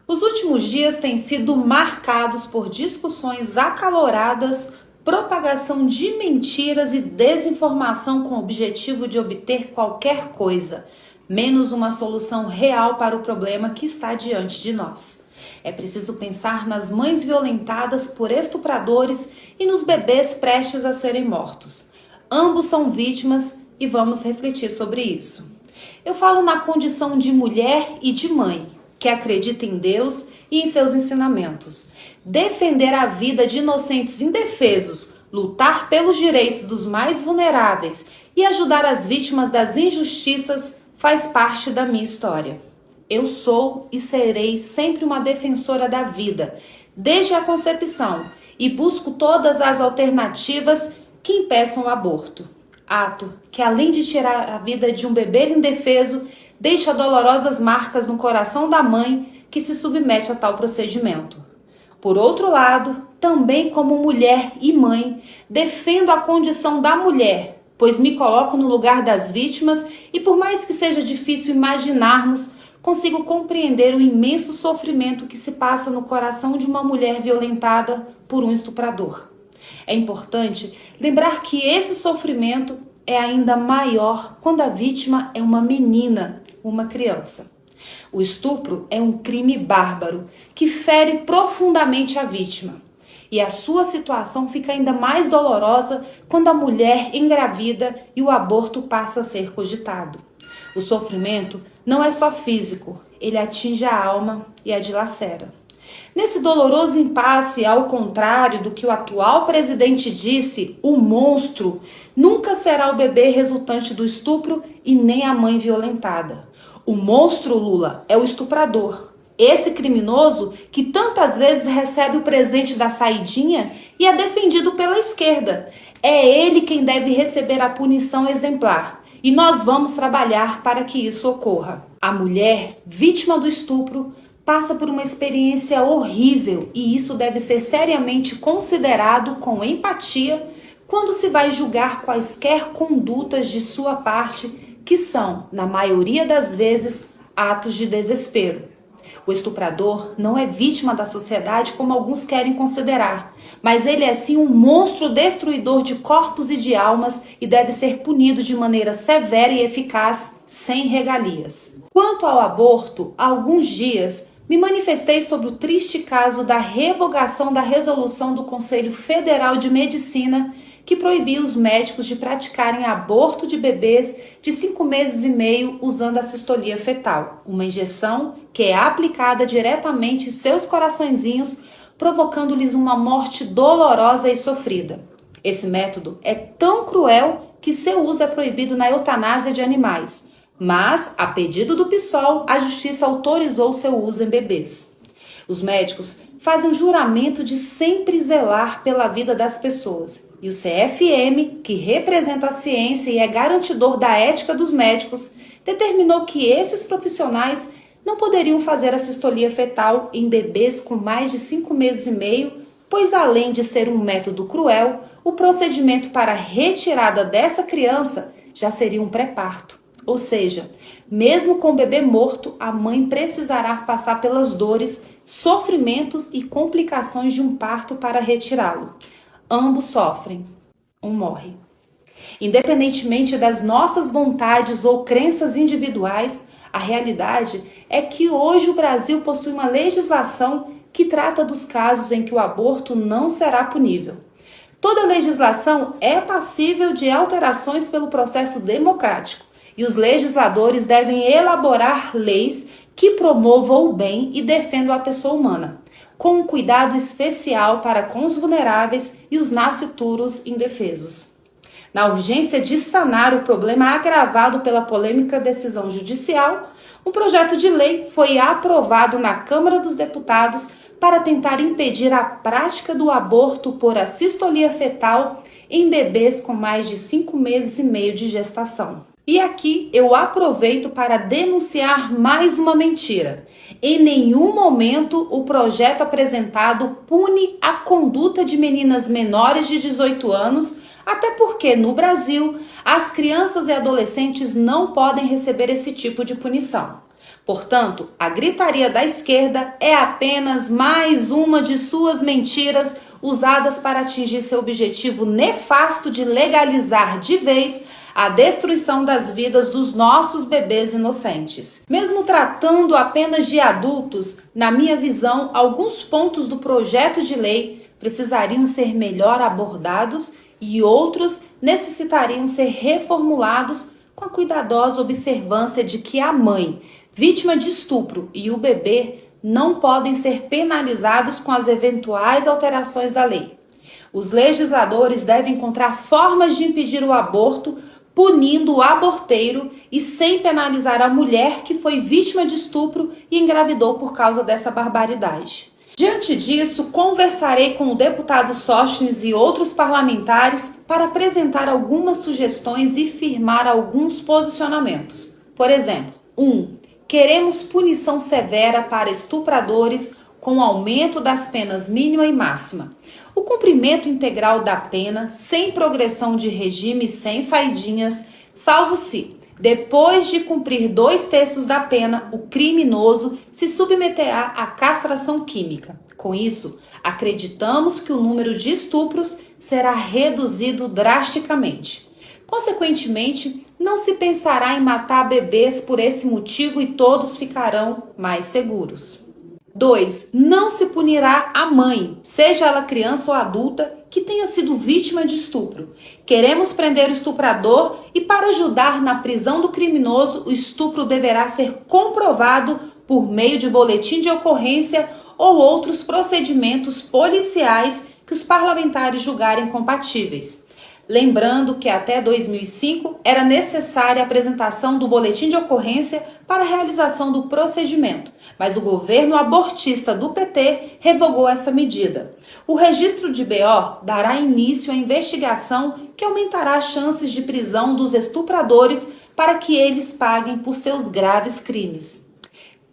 Os últimos dias têm sido marcados por discussões acaloradas, propagação de mentiras e desinformação com o objetivo de obter qualquer coisa, menos uma solução real para o problema que está diante de nós. É preciso pensar nas mães violentadas por estupradores e nos bebês prestes a serem mortos. Ambos são vítimas e vamos refletir sobre isso. Eu falo na condição de mulher e de mãe, que acredita em Deus e em seus ensinamentos. Defender a vida de inocentes indefesos, lutar pelos direitos dos mais vulneráveis e ajudar as vítimas das injustiças faz parte da minha história. Eu sou e serei sempre uma defensora da vida, desde a concepção, e busco todas as alternativas que impeçam o aborto. Ato que, além de tirar a vida de um bebê indefeso, deixa dolorosas marcas no coração da mãe que se submete a tal procedimento. Por outro lado, também como mulher e mãe, defendo a condição da mulher, pois me coloco no lugar das vítimas e, por mais que seja difícil imaginarmos, consigo compreender o imenso sofrimento que se passa no coração de uma mulher violentada por um estuprador. É importante lembrar que esse sofrimento é ainda maior quando a vítima é uma menina, uma criança. O estupro é um crime bárbaro que fere profundamente a vítima. E a sua situação fica ainda mais dolorosa quando a mulher engravida e o aborto passa a ser cogitado. O sofrimento não é só físico, ele atinge a alma e a dilacera. Nesse doloroso impasse, ao contrário do que o atual presidente disse, o monstro nunca será o bebê resultante do estupro e nem a mãe violentada. O monstro, Lula, é o estuprador. Esse criminoso que tantas vezes recebe o presente da saidinha e é defendido pela esquerda. É ele quem deve receber a punição exemplar. E nós vamos trabalhar para que isso ocorra. A mulher, vítima do estupro, passa por uma experiência horrível e isso deve ser seriamente considerado com empatia quando se vai julgar quaisquer condutas de sua parte que são, na maioria das vezes, atos de desespero. O estuprador não é vítima da sociedade como alguns querem considerar, mas ele é sim um monstro destruidor de corpos e de almas e deve ser punido de maneira severa e eficaz, sem regalias. Quanto ao aborto, há alguns dias me manifestei sobre o triste caso da revogação da resolução do Conselho Federal de Medicina que proibia os médicos de praticarem aborto de bebês de 5 meses e meio usando a cistolia fetal, uma injeção que é aplicada diretamente em seus coraçõezinhos, provocando-lhes uma morte dolorosa e sofrida. Esse método é tão cruel que seu uso é proibido na eutanásia de animais, mas, a pedido do PSOL, a justiça autorizou seu uso em bebês. Os médicos fazem um juramento de sempre zelar pela vida das pessoas. E o CFM, que representa a ciência e é garantidor da ética dos médicos, determinou que esses profissionais não poderiam fazer a cistolia fetal em bebês com mais de 5 meses e meio, pois além de ser um método cruel, o procedimento para a retirada dessa criança já seria um pré-parto. Ou seja, mesmo com o bebê morto, a mãe precisará passar pelas dores, sofrimentos e complicações de um parto para retirá-lo. Ambos sofrem, um morre. Independentemente das nossas vontades ou crenças individuais, a realidade é que hoje o Brasil possui uma legislação que trata dos casos em que o aborto não será punível. Toda legislação é passível de alterações pelo processo democrático e os legisladores devem elaborar leis que promovam o bem e defendam a pessoa humana, com um cuidado especial para com os vulneráveis e os nascituros indefesos. Na urgência de sanar o problema agravado pela polêmica decisão judicial, um projeto de lei foi aprovado na Câmara dos Deputados para tentar impedir a prática do aborto por assistolia fetal em bebês com mais de 5 meses e meio de gestação. E aqui eu aproveito para denunciar mais uma mentira. Em nenhum momento o projeto apresentado pune a conduta de meninas menores de 18 anos, até porque no Brasil as crianças e adolescentes não podem receber esse tipo de punição. Portanto, a gritaria da esquerda é apenas mais uma de suas mentiras usadas para atingir seu objetivo nefasto de legalizar de vez a destruição das vidas dos nossos bebês inocentes. Mesmo tratando apenas de adultos, na minha visão, alguns pontos do projeto de lei precisariam ser melhor abordados e outros necessitariam ser reformulados com a cuidadosa observância de que a mãe, vítima de estupro, e o bebê não podem ser penalizados com as eventuais alterações da lei. Os legisladores devem encontrar formas de impedir o aborto, punindo o aborteiro e sem penalizar a mulher que foi vítima de estupro e engravidou por causa dessa barbaridade. Diante disso, conversarei com o deputado Sóstenes e outros parlamentares para apresentar algumas sugestões e firmar alguns posicionamentos. Por exemplo, 1. Queremos punição severa para estupradores com aumento das penas mínima e máxima. O cumprimento integral da pena, sem progressão de regime e sem saidinhas, salvo se, depois de cumprir 2/3 da pena, o criminoso se submeterá à castração química. Com isso, acreditamos que o número de estupros será reduzido drasticamente. Consequentemente, não se pensará em matar bebês por esse motivo e todos ficarão mais seguros. 2. Não se punirá a mãe, seja ela criança ou adulta, que tenha sido vítima de estupro. Queremos prender o estuprador e, para ajudar na prisão do criminoso, o estupro deverá ser comprovado por meio de boletim de ocorrência ou outros procedimentos policiais que os parlamentares julgarem compatíveis. Lembrando que até 2005 era necessária a apresentação do boletim de ocorrência para a realização do procedimento, mas o governo abortista do PT revogou essa medida. O registro de BO dará início à investigação que aumentará as chances de prisão dos estupradores para que eles paguem por seus graves crimes.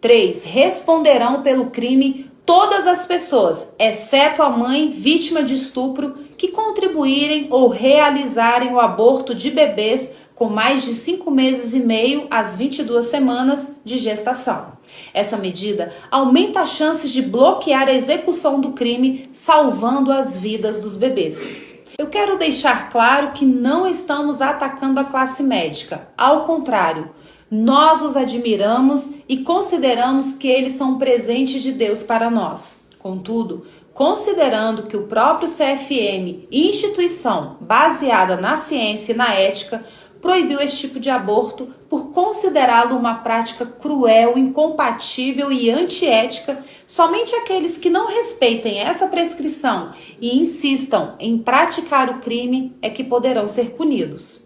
3. Responderão pelo crime todas as pessoas, exceto a mãe vítima de estupro, que contribuírem ou realizarem o aborto de bebês com mais de 5 meses e meio às 22 semanas de gestação. Essa medida aumenta as chances de bloquear a execução do crime, salvando as vidas dos bebês. Eu quero deixar claro que não estamos atacando a classe médica. Ao contrário, nós os admiramos e consideramos que eles são um presente de Deus para nós. Contudo, considerando que o próprio CFM, instituição baseada na ciência e na ética, proibiu esse tipo de aborto por considerá-lo uma prática cruel, incompatível e antiética, somente aqueles que não respeitem essa prescrição e insistam em praticar o crime é que poderão ser punidos.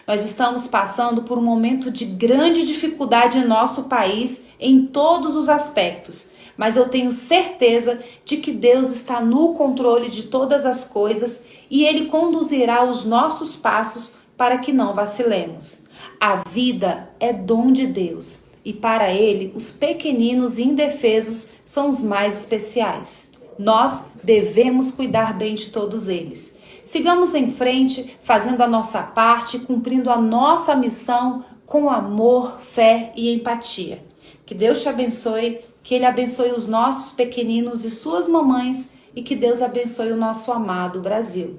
Nós estamos passando por um momento de grande dificuldade em nosso país em todos os aspectos, mas eu tenho certeza de que Deus está no controle de todas as coisas e Ele conduzirá os nossos passos para que não vacilemos. A vida é dom de Deus e para Ele os pequeninos e indefesos são os mais especiais. Nós devemos cuidar bem de todos eles. Sigamos em frente, fazendo a nossa parte, cumprindo a nossa missão com amor, fé e empatia. Que Deus te abençoe, que Ele abençoe os nossos pequeninos e suas mamães e que Deus abençoe o nosso amado Brasil.